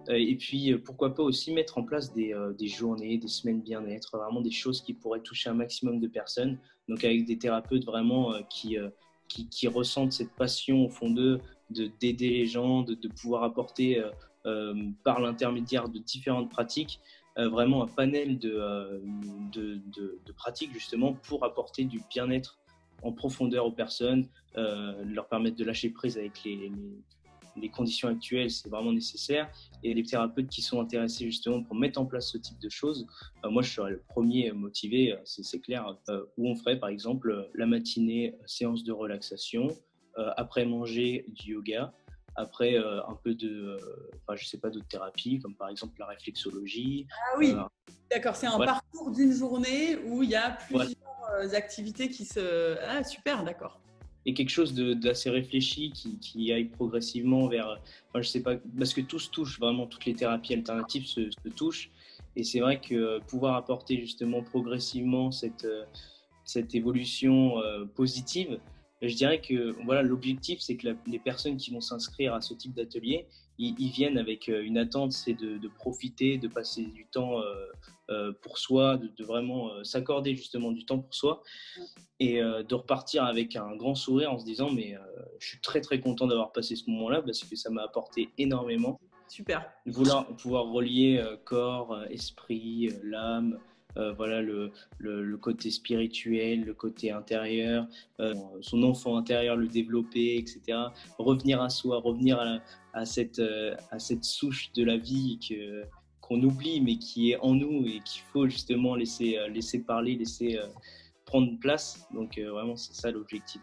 Et puis, pourquoi pas aussi mettre en place des journées, des semaines bien-être, vraiment des choses qui pourraient toucher un maximum de personnes. Donc, avec des thérapeutes vraiment qui ressentent cette passion au fond d'eux d'aider les gens, de pouvoir apporter par l'intermédiaire de différentes pratiques, vraiment un panel de pratiques justement pour apporter du bien-être en profondeur aux personnes, leur permettre de lâcher prise avec les conditions actuelles, c'est vraiment nécessaire. Et les thérapeutes qui sont intéressés justement pour mettre en place ce type de choses, moi je serais le premier motivé, c'est clair, où on ferait par exemple la matinée séance de relaxation, après manger du yoga, après un peu je sais pas, d'autres thérapies comme par exemple la réflexologie. Ah oui, d'accord, c'est un Voilà. parcours d'une journée où il y a Voilà. plusieurs activités qui se… Ah super, d'accord. Et quelque chose d'assez réfléchi qui aille progressivement vers, je sais pas, parce que tout se touche, vraiment toutes les thérapies alternatives se touchent, et c'est vrai que pouvoir apporter justement progressivement cette évolution positive, je dirais que voilà, l'objectif, c'est que les personnes qui vont s'inscrire à ce type d'atelier, ils viennent avec une attente, c'est de profiter, de passer du temps pour soi, de vraiment s'accorder justement du temps pour soi, et de repartir avec un grand sourire en se disant mais je suis très très content d'avoir passé ce moment-là parce que ça m'a apporté énormément. Super. Pouvoir relier corps, esprit, l'âme, voilà le côté spirituel, le côté intérieur, son enfant intérieur, le développer, etc. Revenir à soi, revenir à cette souche de la vie qu'on oublie mais qui est en nous et qu'il faut justement laisser parler, laisser prendre place. Donc vraiment, c'est ça l'objectif.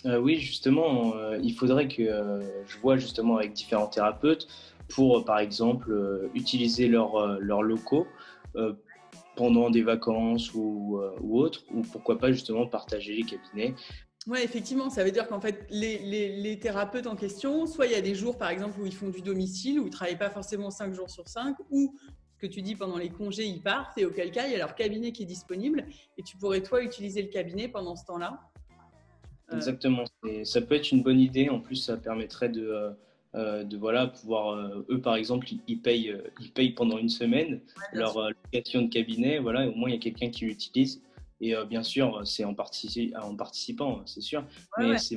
Oui, justement, il faudrait que je vois justement avec différents thérapeutes pour, par exemple, utiliser leurs locaux euh, pendant des vacances ou autres, ou pourquoi pas justement partager les cabinets. Oui, effectivement, ça veut dire qu'en fait, les thérapeutes en question, soit il y a des jours, par exemple, où ils font du domicile, où ils ne travaillent pas forcément 5 jours sur 5, ou ce que tu dis, pendant les congés, ils partent, et auquel cas, il y a leur cabinet qui est disponible, et tu pourrais, toi, utiliser le cabinet pendant ce temps-là. Exactement, ça peut être une bonne idée. En plus, ça permettrait voilà, pouvoir, eux par exemple, ils payent pendant une semaine leur location de cabinet, voilà, et au moins il y a quelqu'un qui l'utilise. Et bien sûr, c'est en participant, c'est sûr, Ouais, mais ouais. c'est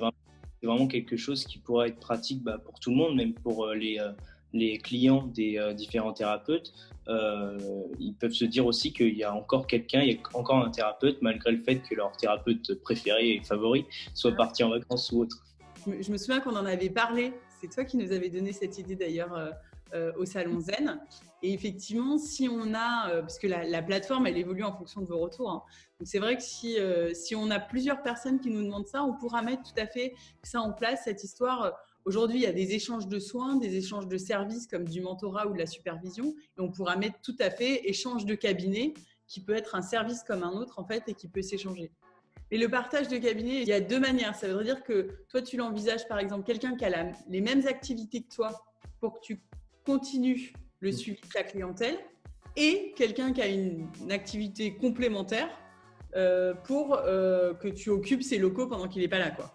vraiment quelque chose qui pourrait être pratique pour tout le monde, même pour les clients des différents thérapeutes. Ils peuvent se dire aussi qu'il y a encore quelqu'un, il y a encore un thérapeute, malgré le fait que leur thérapeute préféré et favori soit parti en vacances ou autre. Je me souviens qu'on en avait parlé. C'est toi qui nous avais donné cette idée d'ailleurs au Salon Zen. Et effectivement, si on a, parce que la plateforme, elle évolue en fonction de vos retours. Hein. Donc c'est vrai que si on a plusieurs personnes qui nous demandent ça, on pourra mettre tout à fait ça en place, cette histoire. Aujourd'hui, il y a des échanges de soins, des échanges de services comme du mentorat ou de la supervision. Et on pourra mettre tout à fait échange de cabinet qui peut être un service comme un autre en fait et qui peut s'échanger. Et le partage de cabinet, il y a deux manières. Ça veut dire que toi, tu l'envisages, par exemple, quelqu'un qui a les mêmes activités que toi pour que tu continues le suivi de ta clientèle et quelqu'un qui a une activité complémentaire pour que tu occupes ses locaux pendant qu'il n'est pas là, quoi.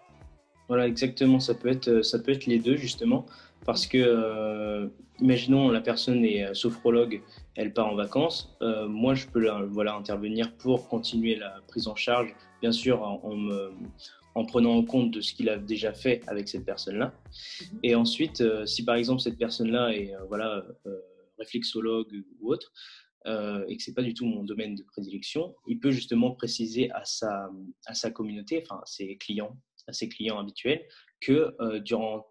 Voilà, exactement, ça peut être les deux justement, parce que imaginons la personne est sophrologue, elle part en vacances, moi je peux voilà, intervenir pour continuer la prise en charge, bien sûr en prenant en compte de ce qu'il a déjà fait avec cette personne-là. Et ensuite, si par exemple cette personne-là est voilà, réflexologue ou autre, et que c'est pas du tout mon domaine de prédilection, il peut justement préciser à sa communauté, enfin à ses clients habituels, que durant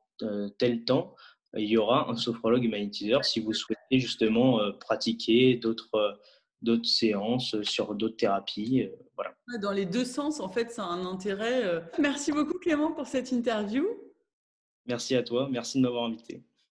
tel temps, il y aura un sophrologue et magnétiseur si vous souhaitez justement pratiquer d'autres séances sur d'autres thérapies. Voilà. Dans les deux sens, en fait, ça a un intérêt. Merci beaucoup, Clément, pour cette interview. Merci à toi, merci de m'avoir invité.